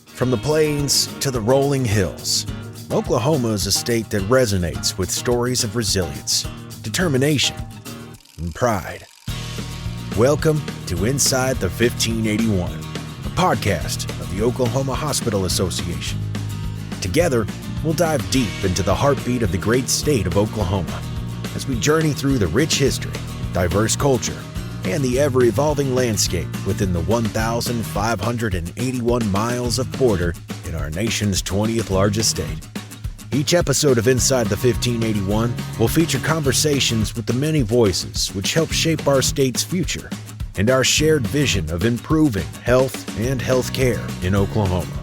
From the plains to the rolling hills, Oklahoma is a state that resonates with stories of resilience, determination, and pride. Welcome to Inside the 1581, a podcast of the Oklahoma Hospital Association. Together, we'll dive deep into the heartbeat of the great state of Oklahoma as we journey through the rich history, diverse culture, and the ever-evolving landscape within the 1,581 miles of border in our nation's 20th largest state. Each episode of Inside the 1581 will feature conversations with the many voices which help shape our state's future and our shared vision of improving health and healthcare in Oklahoma.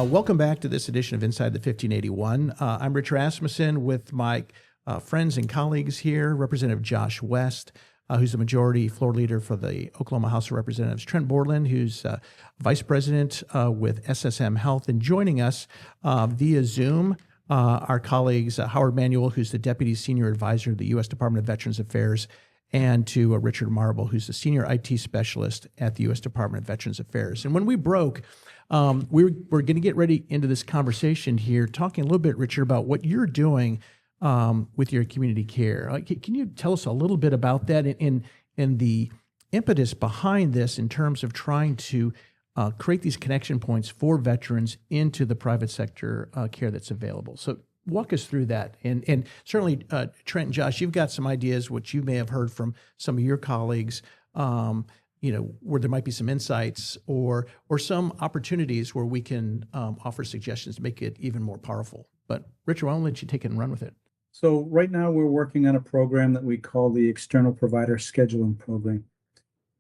Welcome back to this edition of Inside the 1581. I'm Rich Rasmussen with my friends and colleagues here, Representative Josh West, who's the majority floor leader for the Oklahoma House of Representatives, Trent Borland, who's vice president with SSM Health, and joining us via Zoom, our colleagues, Howard Manuel, who's the deputy senior advisor to the U.S. Department of Veterans Affairs, and to Richard Marble, who's the senior IT specialist at the U.S. Department of Veterans Affairs. And when we broke, we're going to get ready into this conversation here, talking a little bit, Richard, about what you're doing with your community care. Can you tell us a little bit about that and the impetus behind this in terms of trying to create these connection points for veterans into the private sector care that's available? So walk us through that. And certainly, Trent and Josh, you've got some ideas which you may have heard from some of your colleagues, where there might be some insights or some opportunities where we can offer suggestions to make it even more powerful. But Richard, why don't I let you take it and run with it? So right now we're working on a program that we call the External Provider Scheduling Program,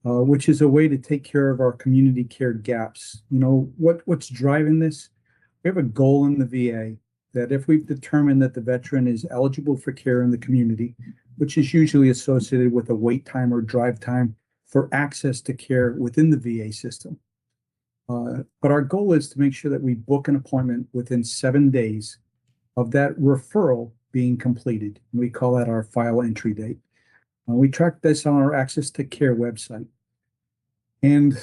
which is a way to take care of our community care gaps. You know, what's driving this? We have a goal in the VA that if we've determined that the veteran is eligible for care in the community, which is usually associated with a wait time or drive time for access to care within the VA system. But our goal is to make sure that we book an appointment within 7 days of that referral being completed. We call that our file entry date. We track this on our Access to Care website. And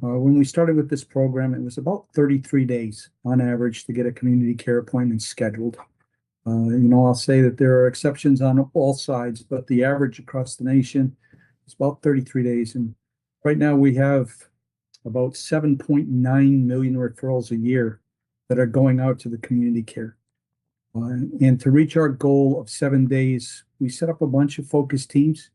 when we started with this program, it was about 33 days on average to get a community care appointment scheduled. I'll say that there are exceptions on all sides, but the average across the nation is about 33 days. And right now we have about 7.9 million referrals a year that are going out to the community care. And to reach our goal of 7 days, we set up a bunch of focus teams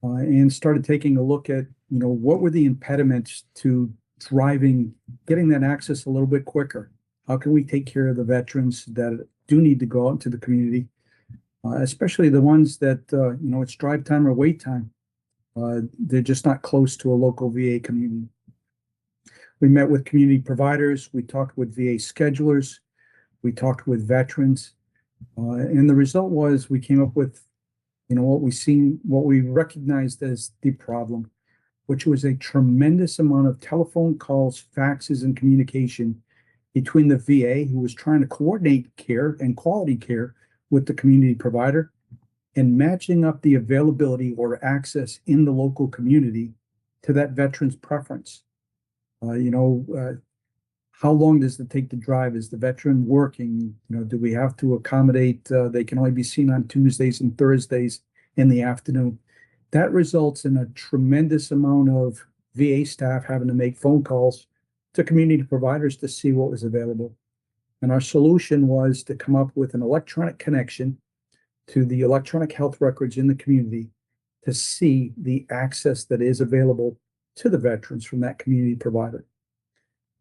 and started taking a look at, what were the impediments to getting that access a little bit quicker? How can we take care of the veterans that do need to go out into the community, especially the ones that, it's drive time or wait time. They're just not close to a local VA community. We met with community providers. We talked with VA schedulers. We talked with veterans, and the result was we came up with, what we recognized as the problem, which was a tremendous amount of telephone calls, faxes, and communication between the VA, who was trying to coordinate care and quality care with the community provider, and matching up the availability or access in the local community to that veteran's preference. How long does it take to drive? Is the veteran working? Do we have to accommodate? They can only be seen on Tuesdays and Thursdays in the afternoon. That results in a tremendous amount of VA staff having to make phone calls to community providers to see what was available. And our solution was to come up with an electronic connection to the electronic health records in the community to see the access that is available to the veterans from that community provider.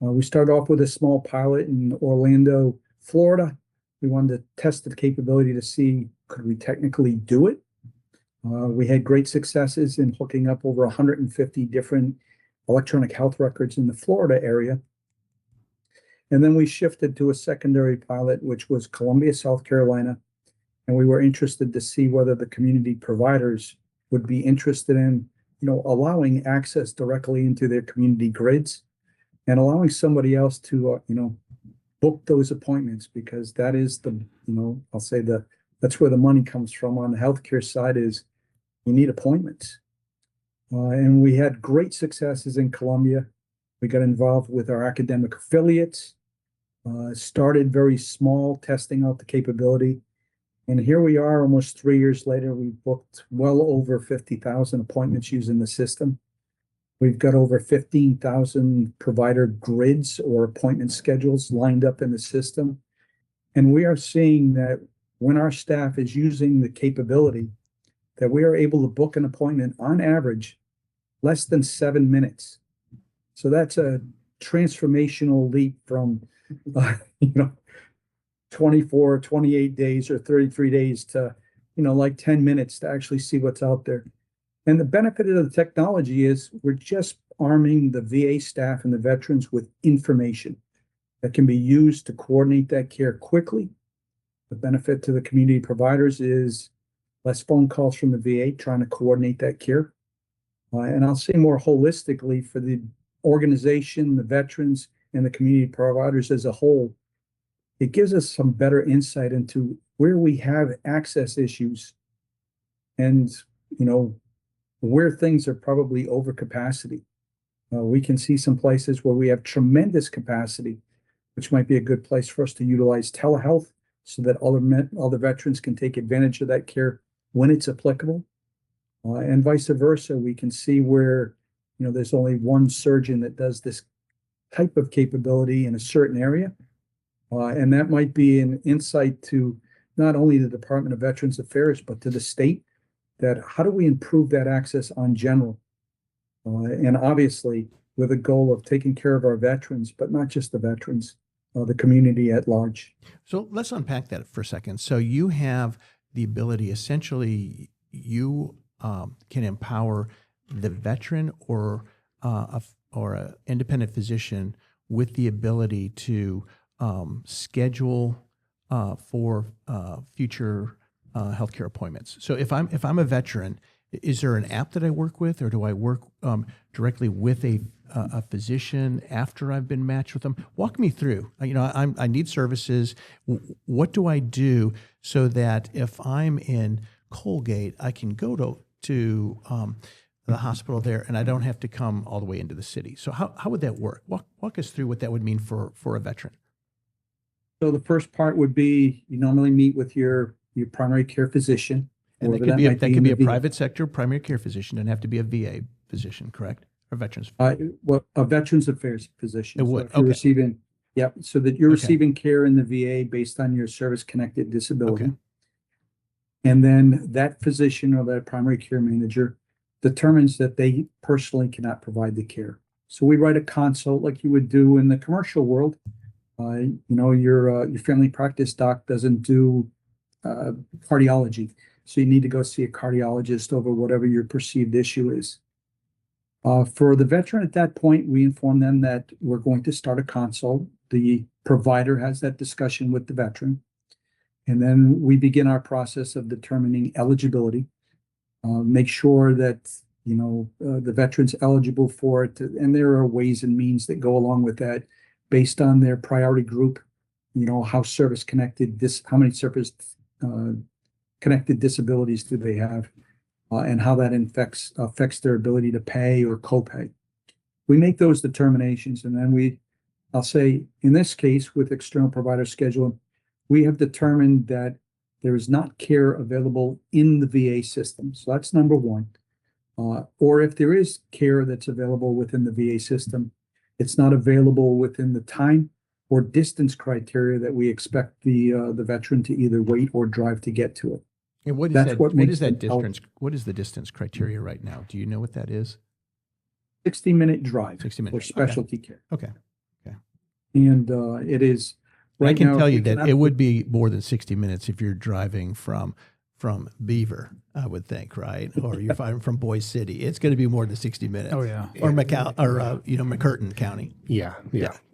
We started off with a small pilot in Orlando, Florida. We wanted to test the capability to see, could we technically do it? We had great successes in hooking up over 150 different electronic health records in the Florida area. And then we shifted to a secondary pilot, which was Columbia, South Carolina. And we were interested to see whether the community providers would be interested in, allowing access directly into their community grids and allowing somebody else to, book those appointments, because that is the, I'll say that's where the money comes from on the healthcare side is You need appointments. And we had great successes in Columbia. We got involved with our academic affiliates, started very small, testing out the capability. And here we are almost 3 years later. We've booked well over 50,000 appointments using the system. We've got over 15,000 provider grids or appointment schedules lined up in the system. And we are seeing that when our staff is using the capability, that we are able to book an appointment on average less than 7 minutes. So that's a transformational leap from, 24, 28 days or 33 days to, like 10 minutes to actually see what's out there. And the benefit of the technology is we're just arming the VA staff and the veterans with information that can be used to coordinate that care quickly. The benefit to the community providers is less phone calls from the VA trying to coordinate that care. And I'll say more holistically for the organization, the veterans, and the community providers as a whole, it gives us some better insight into where we have access issues and, where things are probably over capacity. We can see some places where we have tremendous capacity, which might be a good place for us to utilize telehealth so that all the veterans can take advantage of that care when it's applicable. And vice versa, we can see where, there's only one surgeon that does this type of capability in a certain area. And that might be an insight to not only the Department of Veterans Affairs, but to the state, that how do we improve that access on general? And obviously with a goal of taking care of our veterans, but not just the veterans, the community at large. So let's unpack that for a second. So you have the ability, essentially, you can empower the veteran or an independent physician with the ability to schedule for future healthcare appointments. So if I'm a veteran, is there an app that I work with, or do I work directly with a physician after I've been matched with them? Walk me through. I need services. What do I do so that if I'm in Colgate, I can go to the hospital there, and I don't have to come all the way into the city? So how would that work? Walk us through what that would mean for a veteran. So the first part would be you normally meet with your primary care physician. And that could be a private sector primary care physician. Doesn't have to be a VA physician, correct? Or Veterans? A Veterans Affairs physician. It would. So if you're so that you're receiving care in the VA based on your service-connected disability. Okay. And then that physician or that primary care manager determines that they personally cannot provide the care. So we write a consult like you would do in the commercial world. Your family practice doc doesn't do cardiology. So you need to go see a cardiologist over whatever your perceived issue is. For the veteran at that point, we inform them that we're going to start a consult. The provider has that discussion with the veteran. And then we begin our process of determining eligibility. Make sure that, the veteran's eligible for it. And there are ways and means that go along with that based on their priority group, how service connected, how many service connected disabilities do they have, and how that affects their ability to pay or copay. We make those determinations, and then I'll say, in this case, with external provider scheduling, we have determined that there is not care available in the VA system. So that's number one. Or if there is care that's available within the VA system, it's not available within the time or distance criteria that we expect the veteran to either wait or drive to get to it. And what is that distance? What is the distance criteria right now? Do you know what that is? 60-minute drive 60 minutes for specialty care. Okay. And it is right I can now, tell you that it would be more than 60 minutes if you're driving from Beaver, I would think, right? Or you're from Boise City. It's going to be more than 60 minutes. Oh yeah. Or McCurtain County. Yeah.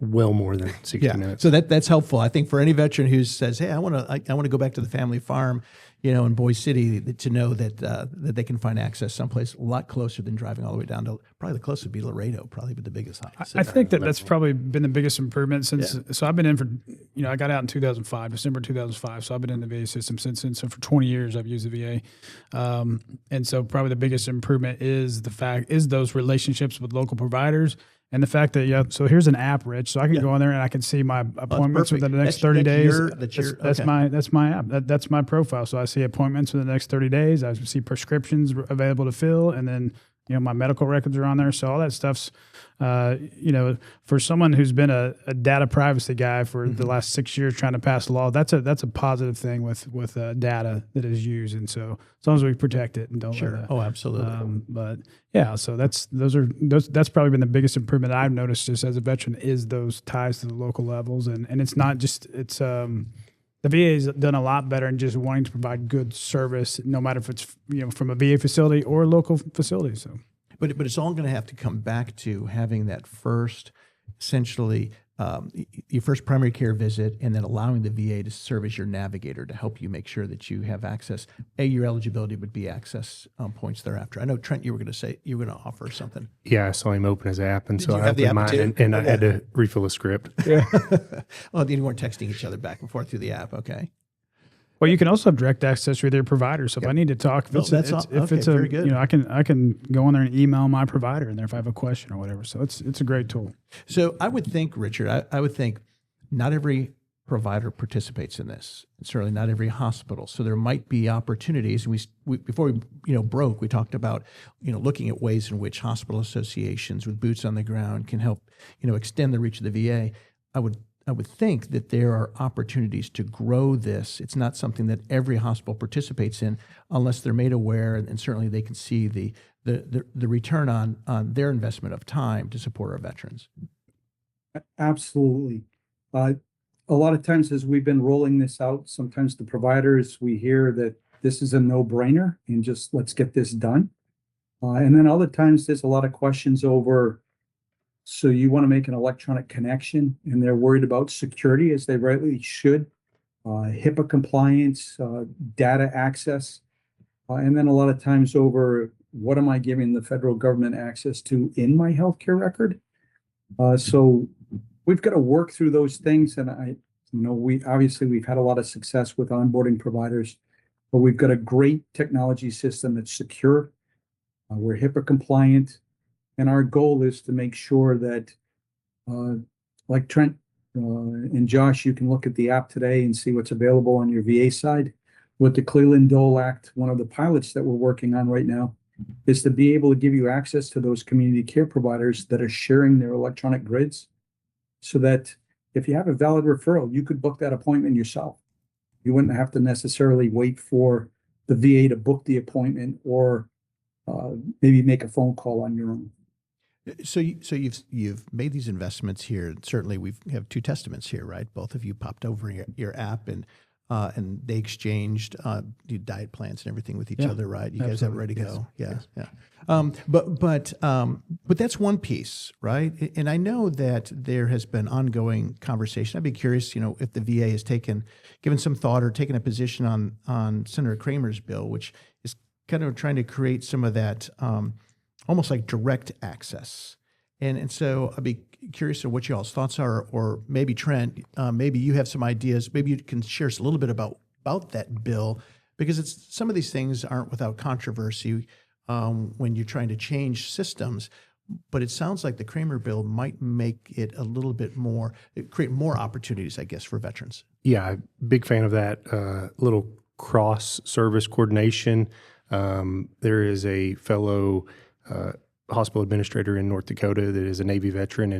Well more than 60 minutes. So that's helpful. I think for any veteran who says, "Hey, I want to go back to the family farm," in Boise City, to know that that they can find access someplace a lot closer than driving all the way down to, probably the closest would be Laredo, probably be the biggest hike. I think that's probably been the biggest improvement since. So I've been in for, I got out in 2005, December 2005. So I've been in the VA system since then. So for 20 years, I've used the VA, and so probably the biggest improvement is those relationships with local providers. And the fact that, so here's an app, Rich, so I can go in there and I can see my appointments within the next 30 days. That's my app. That's my profile. So I see appointments for the next 30 days. I see prescriptions available to fill, and then, my medical records are on there. So all that stuff's, for someone who's been a data privacy guy for the last 6 years trying to pass a law, that's a positive thing with data that is used. And so as long as we protect it and don't let it. Oh, absolutely. But yeah, so that's probably been the biggest improvement I've noticed just as a veteran is those ties to the local levels. And it's not just, the VA has done a lot better in just wanting to provide good service, no matter if it's from a VA facility or a local facility. So, but it's all going to have to come back to having that first, essentially, your first primary care visit, and then allowing the VA to serve as your navigator to help you make sure that you have access. Your eligibility would be access points thereafter. I know, Trent, you were going to say you were going to offer something. Yeah, I saw him open his app, and so you I have the opened app mine, too? and I had to refill a script. Yeah. Oh, you weren't texting each other back and forth through the app. Okay. Well, you can also have direct access with your provider. So if I need to talk, very good. I can go in there and email my provider in there if I have a question or whatever. So it's a great tool. So I would think, Richard, I would think not every provider participates in this. And certainly not every hospital. So there might be opportunities. And we before we broke, we talked about looking at ways in which hospital associations with boots on the ground can help extend the reach of the VA. I would think that there are opportunities to grow this. It's not something that every hospital participates in unless they're made aware, and certainly they can see the return on their investment of time to support our veterans. Absolutely. A lot of times as we've been rolling this out, sometimes the providers, we hear that this is a no-brainer and just let's get this done. And then other times there's a lot of questions over, so you want to make an electronic connection and they're worried about security, as they rightly should, HIPAA compliance, data access, and then a lot of times over what am I giving the federal government access to in my healthcare record? So we've got to work through those things. And we've had a lot of success with onboarding providers, but we've got a great technology system that's secure. We're HIPAA compliant. And our goal is to make sure that, like Trent and Josh, you can look at the app today and see what's available on your VA side. With the Cleveland-Dole Act, one of the pilots that we're working on right now is to be able to give you access to those community care providers that are sharing their electronic grids, so that if you have a valid referral, you could book that appointment yourself. You wouldn't have to necessarily wait for the VA to book the appointment or maybe make a phone call on your own. So you've made these investments here. Certainly, we have two testaments here, right? Both of you popped over your app, and they exchanged diet plans and everything with each other, right? You guys have it ready to go, yeah. But that's one piece, right? And I know that there has been ongoing conversation. I'd be curious, if the VA has given some thought or taken a position on Senator Kramer's bill, which is kind of trying to create some of that. Almost like direct access. And so I'd be curious of what y'all's thoughts are, or maybe Trent, maybe you have some ideas. Maybe you can share us a little bit about that bill, because some of these things aren't without controversy when you're trying to change systems. But it sounds like the Kramer bill might make it a little bit more, create more opportunities, I guess, for veterans. Yeah, big fan of that. Little cross-service coordination. There is a fellow hospital administrator in North Dakota that is a Navy veteran,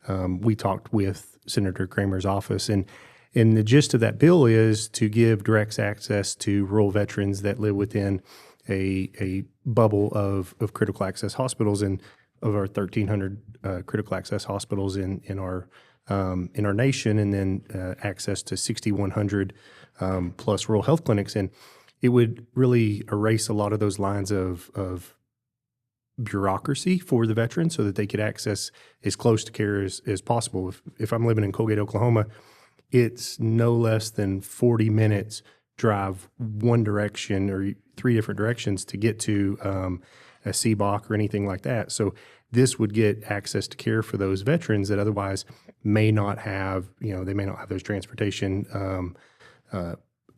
and we talked with Senator Kramer's office, and the gist of that bill is to give direct access to rural veterans that live within a bubble of critical access hospitals, and of our 1,300 critical access hospitals in our nation, and then access to 6,100 plus rural health clinics, and it would really erase a lot of those lines of bureaucracy for the veteran, so that they could access as close to care as possible. If I'm living in Colgate, Oklahoma, it's no less than 40 minutes drive one direction or 3 different directions to get to a CBOC or anything like that. So this would get access to care for those veterans that otherwise may not have, they may not have those transportation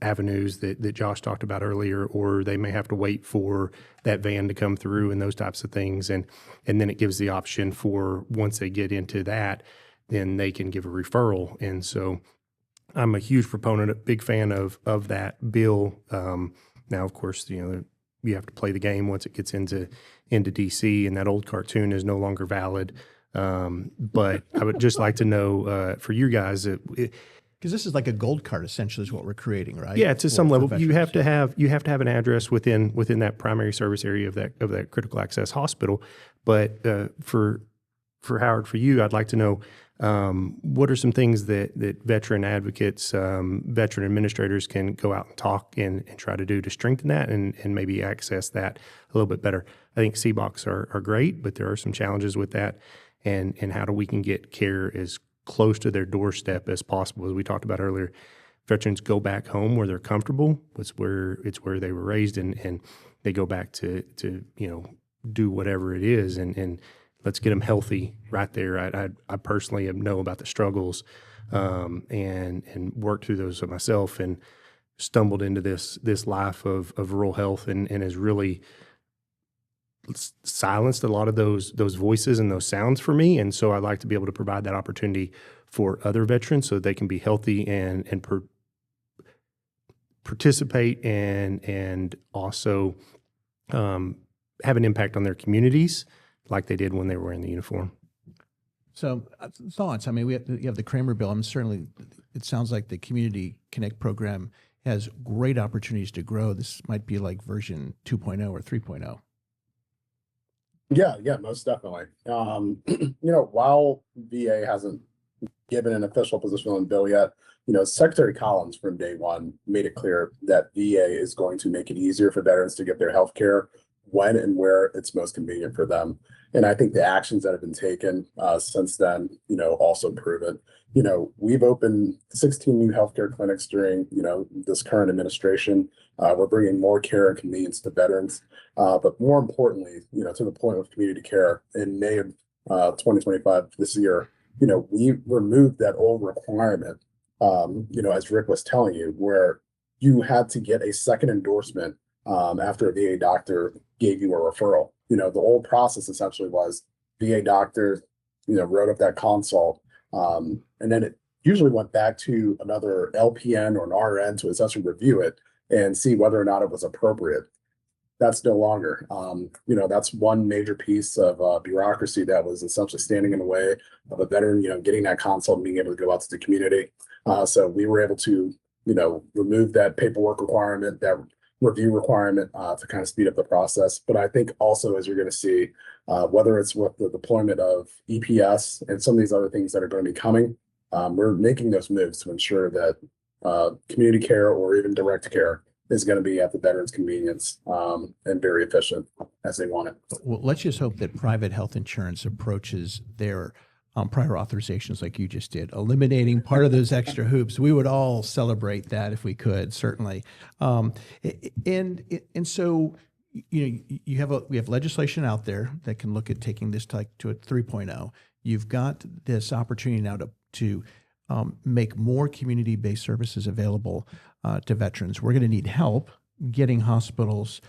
avenues that Josh talked about earlier, or they may have to wait for that van to come through and those types of things. And then it gives the option for, once they get into that, then they can give a referral. And so I'm a huge proponent, a big fan of that bill. Now, of course, you have to play the game once it gets into DC, and that old cartoon is no longer valid. But I would just like to know for you guys, Because this is like a gold card, essentially, is what we're creating, right? yeah, to some For level, veterans. you have to have an address within that primary service area of that critical access hospital. But for Howard, for you, I'd like to know what are some things that veteran advocates, veteran administrators can go out and talk and try to do to strengthen that and maybe access that a little bit better. I think CBOCs are great, but there are some challenges with that, and how do we can get care as close to their doorstep as possible. As we talked about earlier, veterans go back home where they're comfortable. It's where they were raised, and they go back to do whatever it is, and let's get them healthy right there. I personally know about the struggles and worked through those myself, and stumbled into this life of rural health, and has really silenced a lot of those voices and those sounds for me. And so I'd like to be able to provide that opportunity for other veterans so that they can be healthy and participate and also have an impact on their communities like they did when they were in the uniform. So thoughts? I mean, you have the Kramer bill. And certainly, it sounds like the Community Connect program has great opportunities to grow. This might be like version 2.0 or 3.0. Yeah, most definitely. While VA hasn't given an official position on the bill yet, Secretary Collins from day one made it clear that VA is going to make it easier for veterans to get their health care when and where it's most convenient for them. And I think the actions that have been taken since then, also prove it. We've opened 16 new healthcare clinics during, this current administration. We're bringing more care and convenience to veterans. But more importantly, to the point of community care, in May of 2025 this year, we removed that old requirement, as Rick was telling you, where you had to get a second endorsement after a VA doctor gave you a referral. The old process essentially was VA doctor, wrote up that consult, and then it usually went back to another LPN or an RN to essentially review it and see whether or not it was appropriate. That's no longer. That's one major piece of bureaucracy that was essentially standing in the way of a veteran, getting that consult and being able to go out to the community. So we were able to, remove that paperwork requirement, that review requirement to kind of speed up the process. But I think also, as you're going to see, whether it's with the deployment of EPS and some of these other things that are going to be coming, we're making those moves to ensure that community care or even direct care is going to be at the veterans' convenience and very efficient as they want it. Well, let's just hope that private health insurance approaches their prior authorizations like you just did, eliminating part of those extra hoops. We would all celebrate that if we could, certainly. And so, we have legislation out there that can look at taking this to a 3.0. You've got this opportunity now to make more community-based services available to veterans. We're going to need help getting hospitals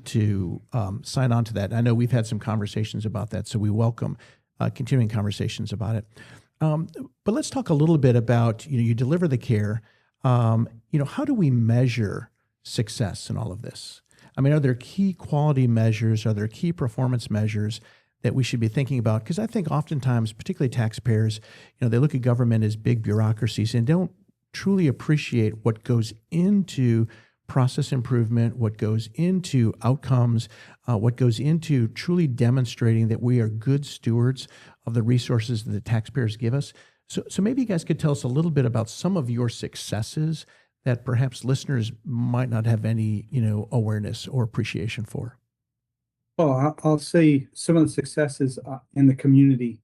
to sign on to that. I know we've had some conversations about that, so we welcome continuing conversations about it. But let's talk a little bit about, you deliver the care. How do we measure success in all of this? I mean, are there key quality measures? Are there key performance measures that we should be thinking about? Because I think oftentimes, particularly taxpayers, they look at government as big bureaucracies and don't truly appreciate what goes into process improvement, what goes into outcomes, what goes into truly demonstrating that we are good stewards of the resources that the taxpayers give us. So maybe you guys could tell us a little bit about some of your successes that perhaps listeners might not have any, awareness or appreciation for. Well, I'll say some of the successes in the community.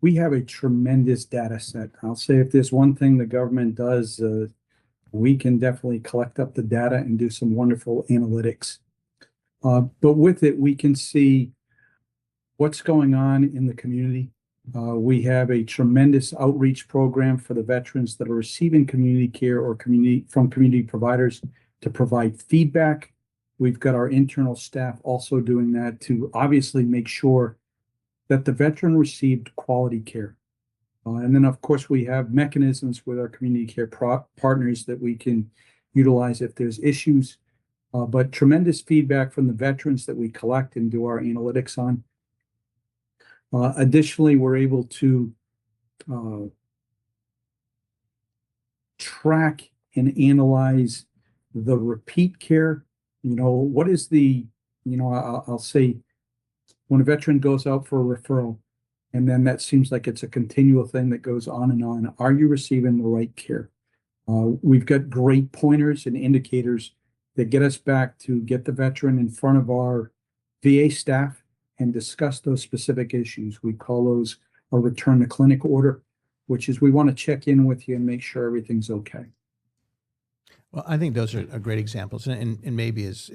We have a tremendous data set. I'll say if there's one thing the government does we can definitely collect up the data and do some wonderful analytics. But with it, we can see what's going on in the community. We have a tremendous outreach program for the veterans that are receiving community care or from community providers to provide feedback. We've got our internal staff also doing that to obviously make sure that the veteran received quality care. And then, of course, we have mechanisms with our community care partners that we can utilize if there's issues. But tremendous feedback from the veterans that we collect and do our analytics on. Additionally, we're able to track and analyze the repeat care. What is I'll say when a veteran goes out for a referral, and then that seems like it's a continual thing that goes on and on. Are you receiving the right care? We've got great pointers and indicators that get us back to get the veteran in front of our VA staff and discuss those specific issues. We call those a return to clinic order, which is we want to check in with you and make sure everything's okay. Well, I think those are great examples, and maybe as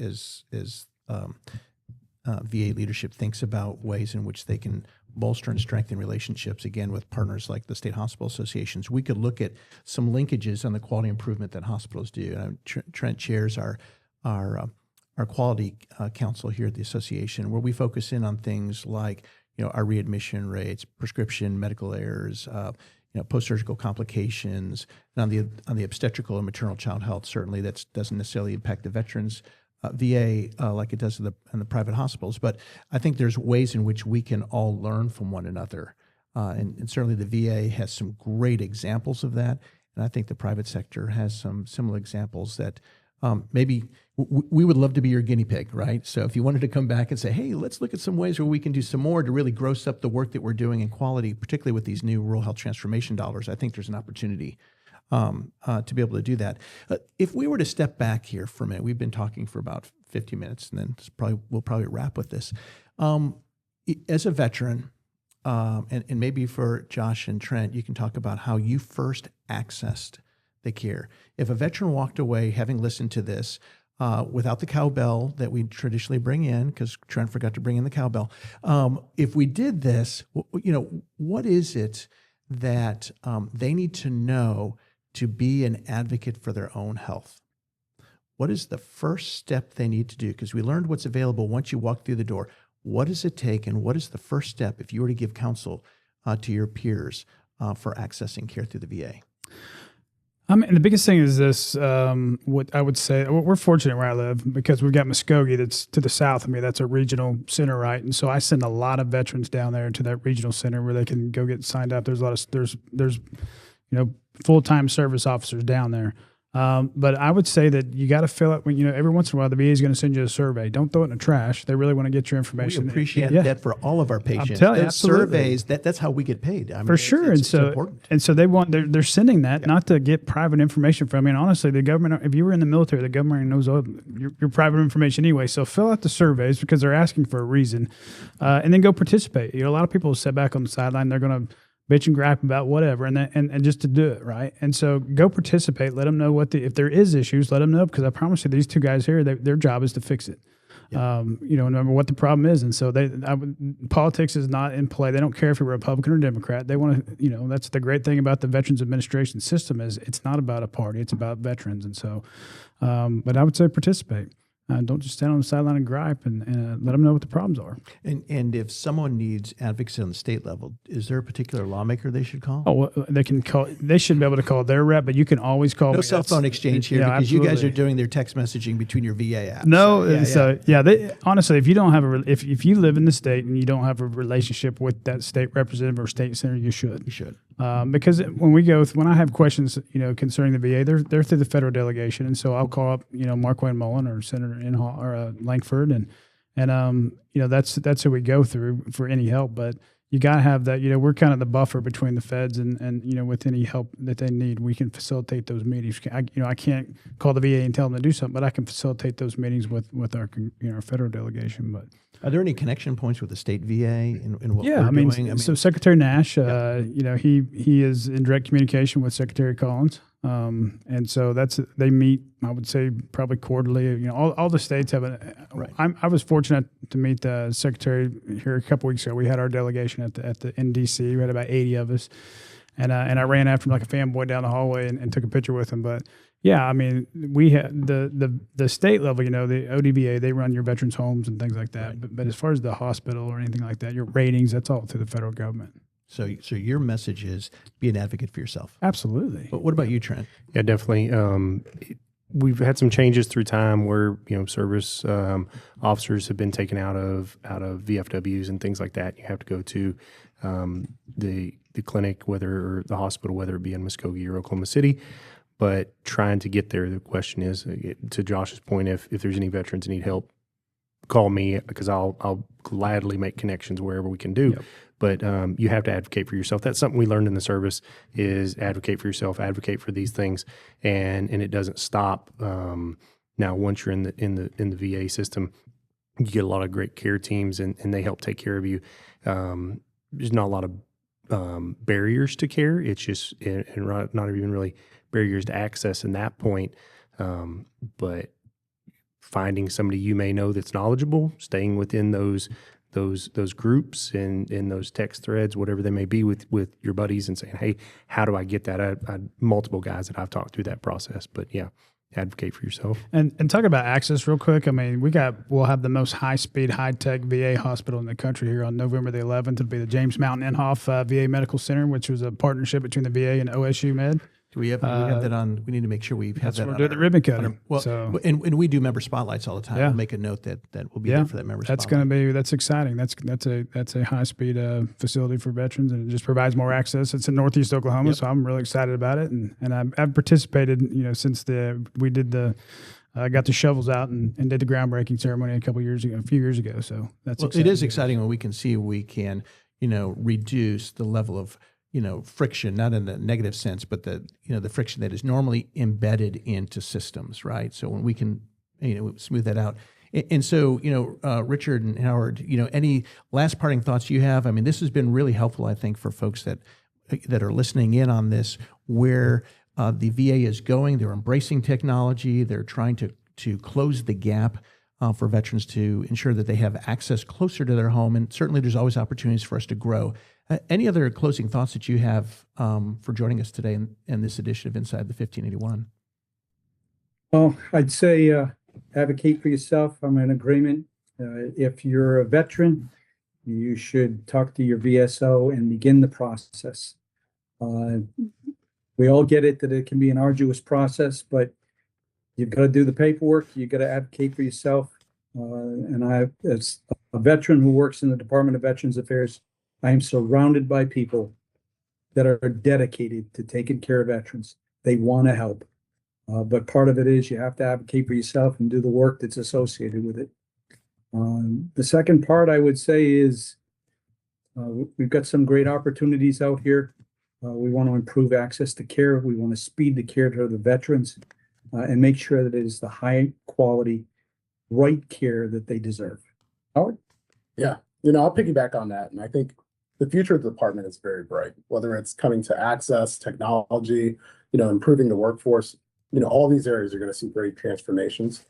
VA leadership thinks about ways in which they can bolster and strengthen relationships, again, with partners like the state hospital associations, we could look at some linkages on the quality improvement that hospitals do. Trent chairs our quality council here at the association, where we focus in on things like our readmission rates, prescription medical errors, post-surgical complications, and on the obstetrical and maternal child health. Certainly, that doesn't necessarily impact the veterans VA like it does in the private hospitals. But I think there's ways in which we can all learn from one another. And certainly the VA has some great examples of that. And I think the private sector has some similar examples that maybe we would love to be your guinea pig, right? So if you wanted to come back and say, hey, let's look at some ways where we can do some more to really gross up the work that we're doing in quality, particularly with these new rural health transformation dollars, I think there's an opportunity to be able to do that. If we were to step back here for a minute, we've been talking for about 50 minutes, and then we'll probably wrap with this. As a veteran, and maybe for Josh and Trent, you can talk about how you first accessed the care. If a veteran walked away having listened to this without the cowbell that we traditionally bring in, because Trent forgot to bring in the cowbell, if we did this, what is it that they need to know to be an advocate for their own health? What is the first step they need to do? Because we learned what's available once you walk through the door. What does it take, and what is the first step if you were to give counsel to your peers for accessing care through the VA? The biggest thing is this, what I would say, we're fortunate where I live because we've got Muskogee that's to the south of me. That's a regional center, right? And so I send a lot of veterans down there to that regional center where they can go get signed up. There's a lot of, there's full-time service officers down there. But I would say that you got to fill it when, every once in a while, the VA is going to send you a survey. Don't throw it in the trash. They really want to get your information. We appreciate that for all of our patients. I'm telling you, those surveys, that's how we get paid. I mean, for sure. It's important. And so they're sending that not to get private information from. I mean, honestly, the government, if you were in the military, the government knows all your private information anyway. So fill out the surveys because they're asking for a reason, and then go participate. A lot of people sit back on the sideline. They're going to bitch and gripe about whatever, and just to do it, right? And so go participate. Let them know if there is issues, let them know, because I promise you, these two guys here, their job is to fix it. Yeah. No matter what the problem is. And so politics is not in play. They don't care if you're Republican or Democrat. They want to, that's the great thing about the Veterans Administration system is it's not about a party. It's about veterans. And so, but I would say participate. Don't just stand on the sideline and gripe, and let them know what the problems are. And if someone needs advocacy on the state level, is there a particular lawmaker they should call? Oh, well, they can call. They should be able to call their rep, but you can always call. No cell phone exchange here, because absolutely. You guys are doing their text messaging between your VA apps. No, honestly, if you don't have if you live in the state and you don't have a relationship with that state representative or state senator, you should. You should. Because when I have questions, concerning the VA, they're through the federal delegation, and so I'll call up, Mark Wayne Mullen or Senator Inhofe or Lankford, and that's who we go through for any help. But you got to have that. We're kind of the buffer between the feds and with any help that they need, we can facilitate those meetings. I can't call the VA and tell them to do something, but I can facilitate those meetings with our our federal delegation. But are there any connection points with the state VA in what we're doing? So Secretary Nash, he is in direct communication with Secretary Collins. And so they meet, I would say, probably quarterly. You know, all the states have Right. I was fortunate to meet the secretary here a couple weeks ago. We had our delegation at the NDC. We had about 80 of us, and I ran after him like a fanboy down the hallway and took a picture with him. But yeah, I mean, we had the state level. You know, the ODVA, they run your veterans' homes and things like that. Right. But as far as the hospital or anything like that, your ratings, that's all through the federal government. So your message is be an advocate for yourself. Absolutely. But what about you, Trent? Yeah, definitely. We've had some changes through time where service officers have been taken out of VFWs and things like that. You have to go to the clinic, or the hospital, whether it be in Muskogee or Oklahoma City. But trying to get there, the question is, to Josh's point, if there's any veterans that need help, call me, because I'll gladly make connections wherever we can do. Yep. But you have to advocate for yourself. That's something we learned in the service: is advocate for yourself, advocate for these things, and it doesn't stop. Now, once you're in the VA system, you get a lot of great care teams, and they help take care of you. There's not a lot of barriers to care. It's just not even really barriers to access in that point. But finding somebody you may know that's knowledgeable, staying within those groups and those text threads, whatever they may be, with your buddies, and saying, hey, how do I get that? I multiple guys that I've talked through that process. But yeah, advocate for yourself. And talk about access real quick. I mean, we'll have the most high-speed, high-tech VA hospital in the country here on November the 11th. It'll be the James Mountain Inhofe VA Medical Center, which was a partnership between the VA and OSU Med. Do we have that on? We need to make sure we have that on. We're doing the ribbon cutting. And we do member spotlights all the time. Yeah. We'll make a note that we'll be there for that member that's spotlight. That's exciting. That's a high speed facility for veterans, and it just provides more access. It's in Northeast Oklahoma, so I'm really excited about it. And I've participated, since we did got the shovels out and did the groundbreaking ceremony a few years ago. So that's exciting. It is exciting when we can see we can reduce the level of friction, not in a negative sense, but the friction that is normally embedded into systems, right? So when we can, smooth that out. And so, Richard and Howard, any last parting thoughts you have? I mean, this has been really helpful, I think, for folks that are listening in on this, where the VA is going. They're embracing technology. They're trying to close the gap for veterans to ensure that they have access closer to their home. And certainly there's always opportunities for us to grow. Any other closing thoughts that you have for joining us today in this edition of Inside the 1581? Well, I'd say advocate for yourself. I'm in agreement. If you're a veteran, you should talk to your VSO and begin the process. We all get it that it can be an arduous process, but you've got to do the paperwork. You've got to advocate for yourself. And as a veteran who works in the Department of Veterans Affairs, I am surrounded by people that are dedicated to taking care of veterans. They want to help. But part of it is you have to advocate for yourself and do the work that's associated with it. The second part I would say is we've got some great opportunities out here. We want to improve access to care. We want to speed the care to the veterans and make sure that it is the high quality, right care that they deserve. Howard? Yeah, I'll piggyback on that. And I think the future of the department is very bright, whether it's coming to access, technology, improving the workforce. All these areas are going to see great transformations.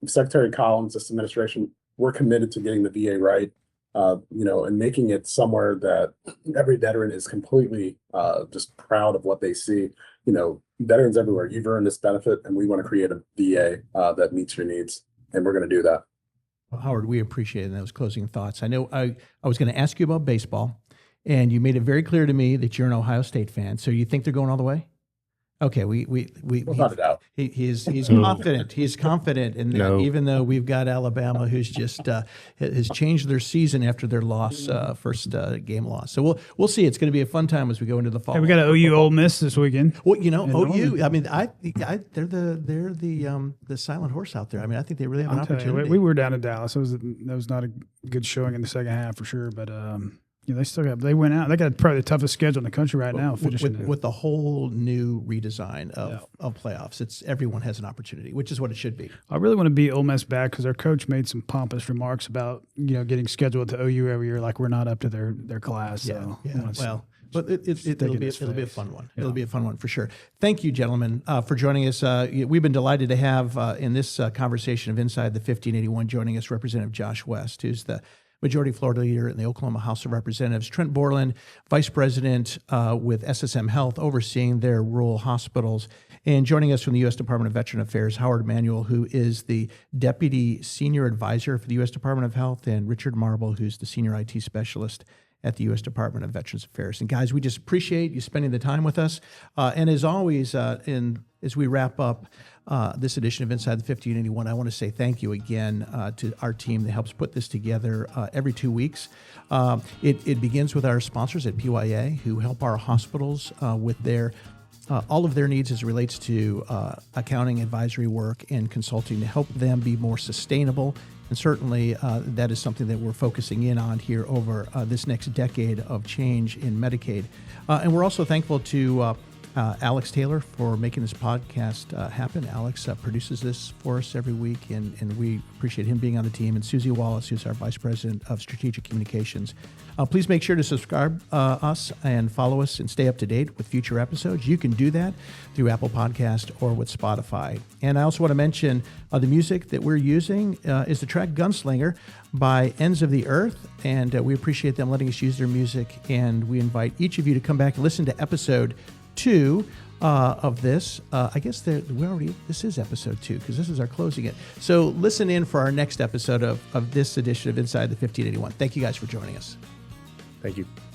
Secretary Collins, this administration, we're committed to getting the VA right, and making it somewhere that every veteran is completely just proud of what they see. Veterans everywhere, you've earned this benefit, and we want to create a VA that meets your needs, and we're going to do that. Well, Howard, we appreciate those closing thoughts. I know I was going to ask you about baseball, and you made it very clear to me that you're an Ohio State fan. So you think they're going all the way? Okay, Without a doubt. He's confident. He's confident in that, No. even though we've got Alabama, who's just has changed their season after their first game loss. So we'll see. It's going to be a fun time as we go into the fall. Hey, we got an OU Ole Miss this weekend. Well, OU. I mean, they're the silent horse out there. I mean, I think they really have an opportunity. We were down in Dallas. That was not a good showing in the second half for sure, but. They went out. They got probably the toughest schedule in the country right now. With the whole new redesign of playoffs, everyone has an opportunity, which is what it should be. I really want to beat Ole Miss back because their coach made some pompous remarks about getting scheduled to OU every year like we're not up to their class. Yeah. So, Well, But it'll be a fun one. Yeah. It'll be a fun one for sure. Thank you, gentlemen, for joining us. We've been delighted to have in this conversation of Inside the 1581 joining us Representative Josh West, who's the Majority Floor Leader in the Oklahoma House of Representatives, Trent Borland, Vice President with SSM Health, overseeing their rural hospitals, and joining us from the U.S. Department of Veteran Affairs, Howard Manuel, who is the Deputy Senior Advisor for the U.S. Department of Health, and Richard Marble, who's the Senior IT Specialist at the U.S. Department of Veterans Affairs. And guys, we just appreciate you spending the time with us. And as always, as we wrap up this edition of Inside the 1581, I want to say thank you again to our team that helps put this together every 2 weeks. It begins with our sponsors at PYA, who help our hospitals with their all of their needs as it relates to accounting, advisory work, and consulting to help them be more sustainable. And certainly that is something that we're focusing in on here over this next decade of change in Medicaid. And we're also thankful to Alex Taylor for making this podcast happen. Alex produces this for us every week, and we appreciate him being on the team. And Susie Wallace, who's our Vice President of Strategic Communications. Please make sure to subscribe us and follow us and stay up to date with future episodes. You can do that through Apple Podcast or with Spotify. And I also want to mention the music that we're using is the track Gunslinger by Ends of the Earth, and we appreciate them letting us use their music, and we invite each of you to come back and listen to episode 2 of this. I guess this is episode 2 because this is our closing it. So listen in for our next episode of this edition of Inside the 1581. Thank you guys for joining us. Thank you.